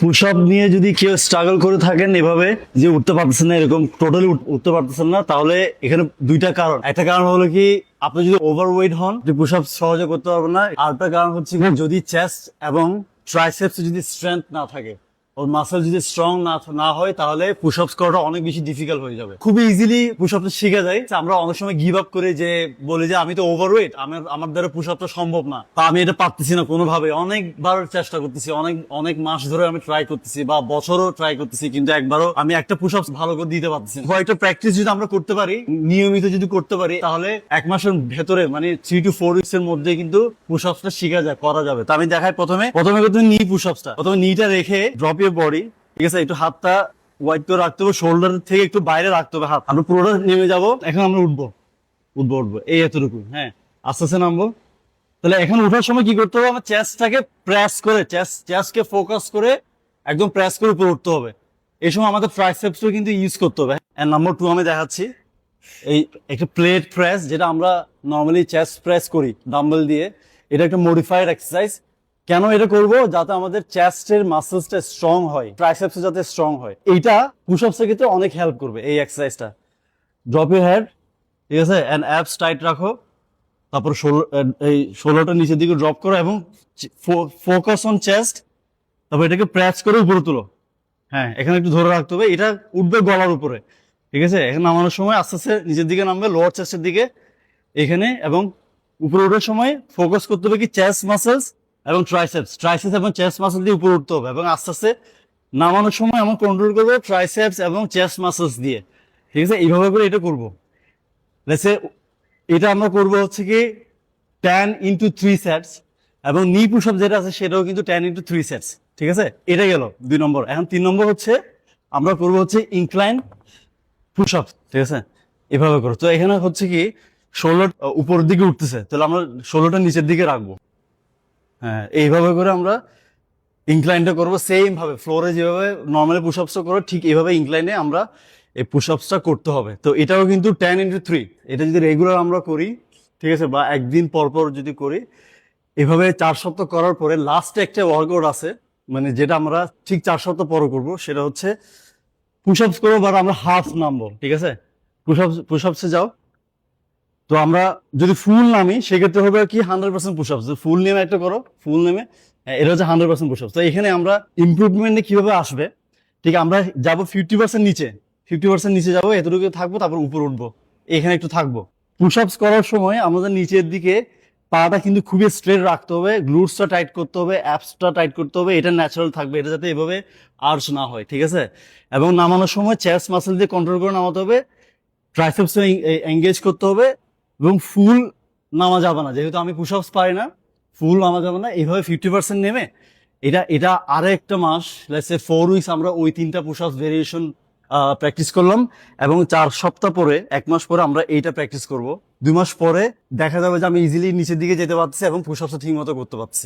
Push up নিয়ে যদি কেউ স্ট্রাগল করে থাকেন এভাবে যে উঠতে পারতেছেন না, এরকম টোটালি উঠতে পারতেছেন না, তাহলে এখানে দুইটা কারণ। একটা কারণ হলো কি, আপনি যদি ওভারওয়েট হন পুশ আপ সহজে করতে পারবেন না। আরেকটা কারণ হচ্ছে কি, যদি চেস্ট এবং ট্রাইসেপস যদি স্ট্রেংথ না থাকে, ওর মাসেল যদি স্ট্রং না হয়, তাহলে পুশ আপস করাটা অনেক বেশি ডিফিকাল্ট হয়ে যাবে। খুবই ইজিলি পুশ আপটা শিখে যায়। আমরা অনেক সময় গিভ আপ করে যে বলি যে আমি তো ওভারওয়েট, আমার দ্বারা পুশ আপটা সম্ভব না, বা আমি এটা পারতেছি না কোনোভাবে। অনেকবার চেষ্টা করতেছি, অনেক মাস ধরে আমি ট্রাই করতেছি বা বছরও ট্রাই করতেছি, কিন্তু একবারও আমি একটা পুশ আপ ভালো করে দিতে পারতেছি না। কয়েকটা প্র্যাকটিস যদি আমরা করতে পারি, নিয়মিত যদি করতে পারি, তাহলে এক মাসের ভেতরে মানে 3 to 4 উইকস এর মধ্যে কিন্তু পুশ আপসটা শিখা যায়, করা যাবে। তো আমি দেখাই প্রথমে করতে নি পুশ আপসটা। প্রথমে নিটা রেখে ড্রপ ইউর বডি, ঠিক আছে, একটু হাতটা ওয়াইড করে রাখতে হবে, শোল্ডার থেকে একটু বাইরে রাখতে হবে হাত। আমরা পুরোটা নেমে যাব। এখন আমরা উঠবো এই এতটুকু। হ্যাঁ, আস্তে আস্তে নামবো। তাহলে এখন ওঠার সময় কি করতে হবে, আমার চেস্টটাকে প্রেস করে, চেস্টকে ফোকাস করে একদম প্রেস করে উপরে উঠতে হবে। এই সময় আমাদের ট্রাইসেপসও কিন্তু ইউজ করতে হবে। এন্ড নাম্বার 2 আমি দেখাচ্ছি, এই একটা প্লেট প্রেস, যেটা আমরা নর্মালি চেস্ট প্রেস করি ডাম্বেল দিয়ে। এটা একটা মডিফাইড এক্সারসাইজ। কেন এটা করব? যাতে আমাদের চেস্টের মাসেলসটা স্ট্রং হয়, ট্রাইসেপস যাতে স্ট্রং হয়। এইটা পুশ আপস এর ক্ষেত্রে অনেক হেল্প করবে এই এক্সারসাইজটা। ড্রপ ইউর হেড, ঠিক আছে, এন্ড অ্যাবস টাইট রাখো। তারপর এই শোল্ডারটা নিচের দিকে ড্রপ করো এবং ফোকাস অন চেস্ট। তারপর এটাকে প্রেস করে উপরে তুলো। হ্যাঁ, এখানে একটু ধরে রাখতে হবে, এটা উঠবে গলার উপরে, ঠিক আছে। এখন নামানোর সময় আস্তে আস্তে নিচের দিকে নামবে, লোয়ার চেস্টের দিকে এখানে, এবং উপরে ওঠার সময় ফোকাস করতে হবে কি চেস্ট মাসেলস এবং ট্রাইসেপস এবং চেস্ট মাসেল দিয়ে উপরে উঠতে হবে। এবং আস্তে আস্তে নামানোর সময় আমরা কন্ট্রোল করবো ট্রাইসেপস এবং চেস্ট মাসেলস দিয়ে, ঠিক আছে। এইভাবে করে এটা করবো। লেটস এটা আমরা করবো হচ্ছে কি 10 into 3 সেটস, এবং নি পুশ আপ যেটা আছে সেটাও কিন্তু 10 into 3 সেটস, ঠিক আছে। এটা গেল 2 নম্বর। এখন 3 নম্বর হচ্ছে আমরা করবো হচ্ছে ইনক্লাইন পুশ আপ, ঠিক আছে। এভাবে করো। তো এখানে হচ্ছে কি, শোল্ডার উপরের দিকে উঠতেছে, তাহলে আমরা শোল্ডারটা নিচের দিকে রাখবো। হ্যাঁ, এইভাবে করে আমরা ইনক্লাইনটা করবো। সেম ভাবে ফ্লোরে যেভাবে নর্মালি পুশ আপসটা করো, ঠিক এইভাবে ইনক্লাইনে আমরা এই পুশ আপসটা করতে হবে। তো এটাও কিন্তু 10 into 3। এটা যদি রেগুলার আমরা করি, ঠিক আছে, বা একদিন পর পর যদি করি, এভাবে 4 সপ্তাহ করার পরে লাস্টে একটা ওয়ার্কআউট আছে, মানে যেটা আমরা ঠিক 4 সপ্তাহ পরে করবো। সেটা হচ্ছে পুশ আপস করবো, বাট আমরা হাফ নামবো, ঠিক আছে। পুশ আপসে যাও। তো আমরা যদি ফুল নামি, সেক্ষেত্রে হবে কি 100% পুশ আপস। ফুল নেমে একটা করো, ফুল নেমে, এটা হচ্ছে 100% পুশ আপস। তো এখানে আমরা ইমপ্রুভমেন্টে কিভাবে আসবে, ঠিক আমরা যাবো 50% নিচে, 50% নিচে যাবো, এতটুকু থাকবো, তারপর উপর উঠবো, এখানে একটু থাকবো। পুশ আপস করার সময় আমাদের নিচের দিকে পাটা কিন্তু খুবই স্ট্রেট রাখতে হবে, গ্লুটসটা টাইট করতে হবে, অ্যাপসটা টাইট করতে হবে। এটা ন্যাচারাল থাকবে, এটা যাতে এভাবে আর্চ না হয়, ঠিক আছে। এবং নামানোর সময় চেস্ট মাসেল দিয়ে কন্ট্রোল করে নামাতে হবে, ট্রাইসেপস এঙ্গেজ করতে হবে, এবং ফুল নামা যাবে না। যেহেতু আমি পুশ আপস পারি না, ফুল নামা যাবে না। এইভাবে 50% নেমে এটা আরো একটা মাস, লেটস সে 4 উইকস, আমরা ওই 3টা পুশ আপস ভেরিয়েশন প্র্যাকটিস করলাম। এবং 4 সপ্তাহ পরে, 1 মাস পরে আমরা এইটা প্র্যাকটিস করব। 2 মাস পরে দেখা যাবে যে আমি ইজিলি নিচের দিকে যেতে পারছি এবং পুশ আপসটা ঠিক মতো করতে পারছি।